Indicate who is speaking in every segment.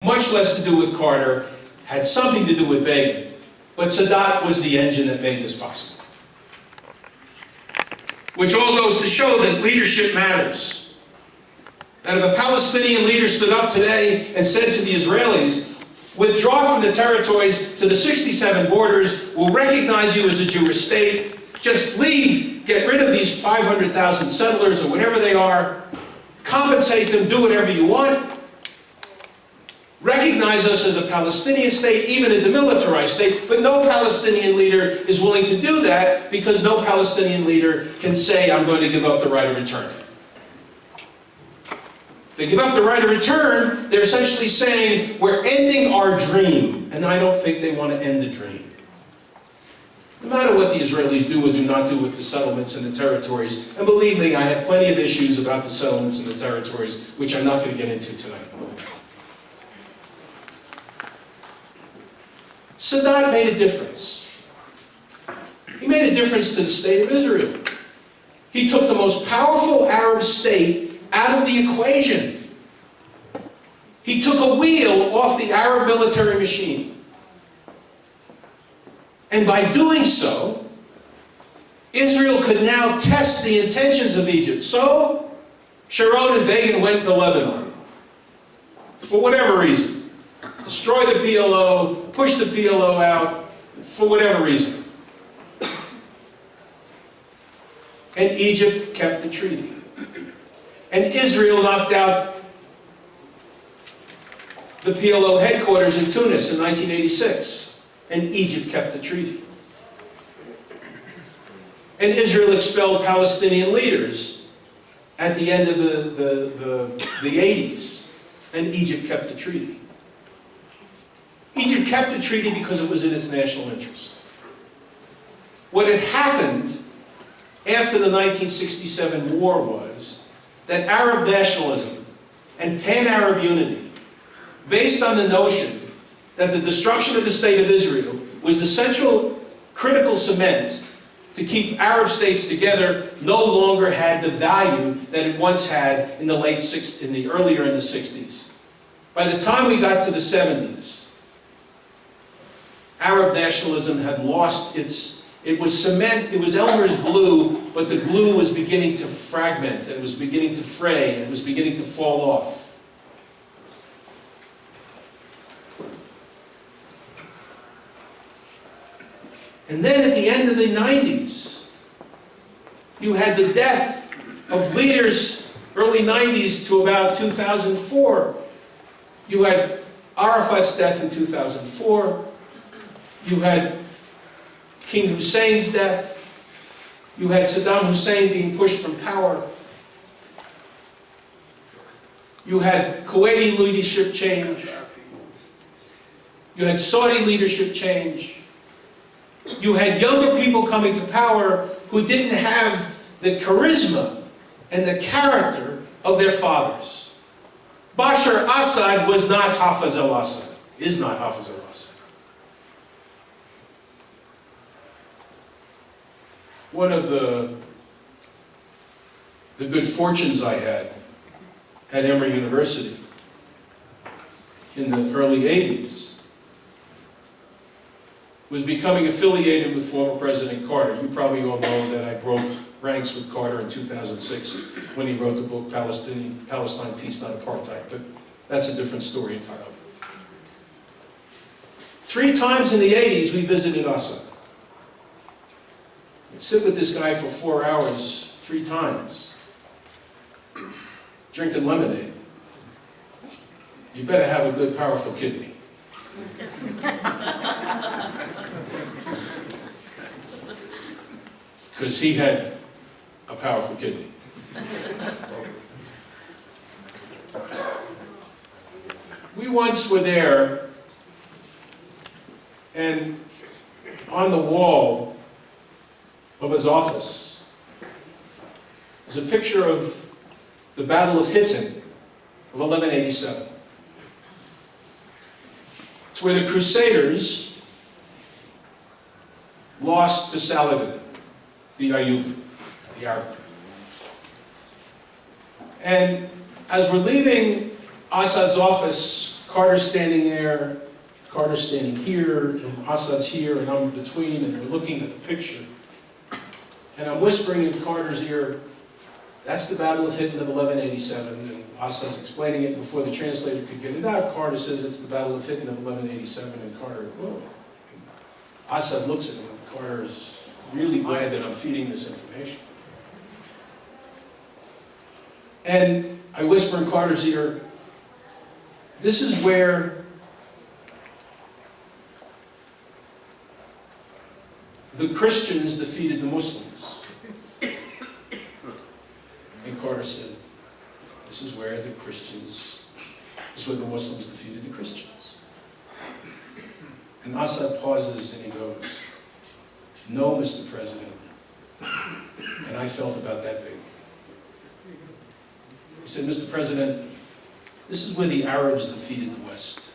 Speaker 1: much less to do with Carter, had something to do with Begin. But Sadat was the engine that made this possible. Which all goes to show that leadership matters. That if a Palestinian leader stood up today and said to the Israelis, withdraw from the territories to the 67 borders, we'll recognize you as a Jewish state, just leave, get rid of these 500,000 settlers or whatever they are, compensate them, do whatever you want, recognize us as a Palestinian state, even a demilitarized state, but no Palestinian leader is willing to do that because no Palestinian leader can say, I'm going to give up the right of return. If they give up the right of return, they're essentially saying, we're ending our dream, and I don't think they want to end the dream. No matter what the Israelis do or do not do with the settlements and the territories, and believe me, I have plenty of issues about the settlements and the territories, which I'm not going to get into tonight. Sadat made a difference. He made a difference to the state of Israel. He took the most powerful Arab state out of the equation. He took a wheel off the Arab military machine. And by doing so, Israel could now test the intentions of Egypt. So, Sharon and Begin went to Lebanon. For whatever reason. Destroy the PLO, push the PLO out, for whatever reason. And Egypt kept the treaty. And Israel knocked out the PLO headquarters in Tunis in 1986. And Egypt kept the treaty. And Israel expelled Palestinian leaders at the end of the 80s. And Egypt kept the treaty. Egypt kept the treaty because it was in its national interest. What had happened after the 1967 war was that Arab nationalism and pan-Arab unity, based on the notion that the destruction of the state of Israel was the central critical cement to keep Arab states together, no longer had the value that it once had in the earlier in the 60s. By the time we got to the 70s, Arab nationalism had lost it was cement, it was Elmer's glue, but the glue was beginning to fragment, and it was beginning to fray, and it was beginning to fall off. And then at the end of the 90s, you had the death of leaders, early 90s to about 2004. You had Arafat's death in 2004. You had King Hussein's death. You had Saddam Hussein being pushed from power. You had Kuwaiti leadership change. You had Saudi leadership change. You had younger people coming to power who didn't have the charisma and the character of their fathers. Bashar Assad was not Hafez al-Assad, is not Hafez al-Assad. One of the good fortunes I had at Emory University in the early 80s was becoming affiliated with former President Carter. You probably all know that I broke ranks with Carter in 2006 when he wrote the book Palestine, Peace, Not Apartheid, but that's a different story entirely. 3 times in the 80s we visited Assad. Sit with this guy for 4 hours, 3 times, drinking lemonade. You better have a good, powerful kidney. Because he had a powerful kidney. We once were there, and on the wall of his office is a picture of the Battle of Hittin of 1187. It's where the Crusaders lost to Saladin, the Ayyubi, the Arab. And as we're leaving Assad's office Carter's standing there, Carter's standing here, and Assad's here, and I'm in between, and we're looking at the picture. And I'm whispering in Carter's ear, that's the Battle of Hittin of 1187, and Assad's explaining it before the translator could get it out. Carter says it's the Battle of Hittin of 1187, and Carter, whoa. And Assad looks at him, and Carter's really glad that I'm feeding this information. And I whisper in Carter's ear, this is where the Christians defeated the Muslims. And Carter said, this is where the Muslims defeated the Christians. And Assad pauses and he goes, no, Mr. President. And I felt about that big. He said, Mr. President, this is where the Arabs defeated the West.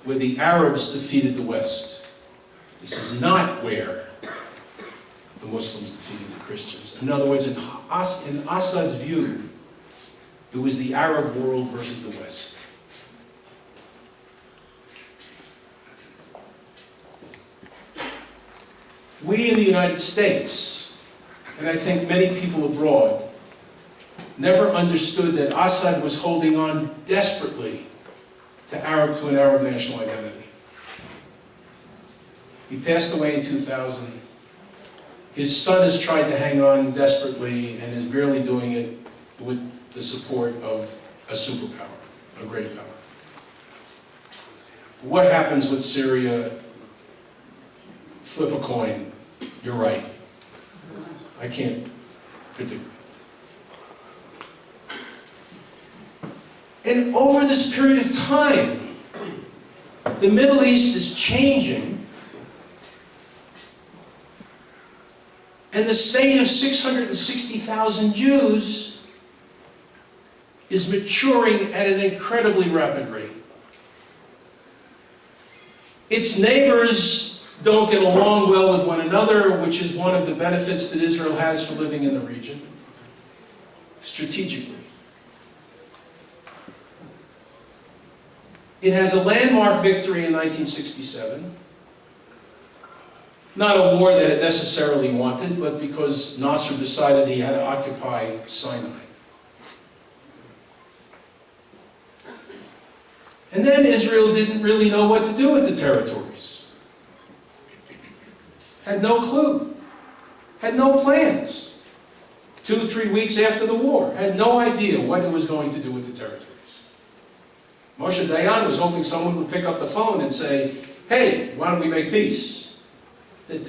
Speaker 1: Where the Arabs defeated the West. This is not where the Muslims defeated the Christians. In other words, in Assad's view, it was the Arab world versus the West. We in the United States, and I think many people abroad, never understood that Assad was holding on desperately to an Arab national identity. He passed away in 2000. His son has tried to hang on desperately and is barely doing it with the support of a superpower, a great power. What happens with Syria? Flip a coin. You're right. I can't predict. And over this period of time, the Middle East is changing, and the state of 660,000 Jews is maturing at an incredibly rapid rate. Its neighbors don't get along well with one another, which is one of the benefits that Israel has for living in the region, strategically. It has a landmark victory in 1967. Not a war that it necessarily wanted, but because Nasser decided he had to occupy Sinai. And then Israel didn't really know what to do with the territories. Had no clue. Had no plans. 2 or 3 weeks after the war, had no idea what it was going to do with the territories. Moshe Dayan was hoping someone would pick up the phone and say, hey, why don't we make peace? Didn't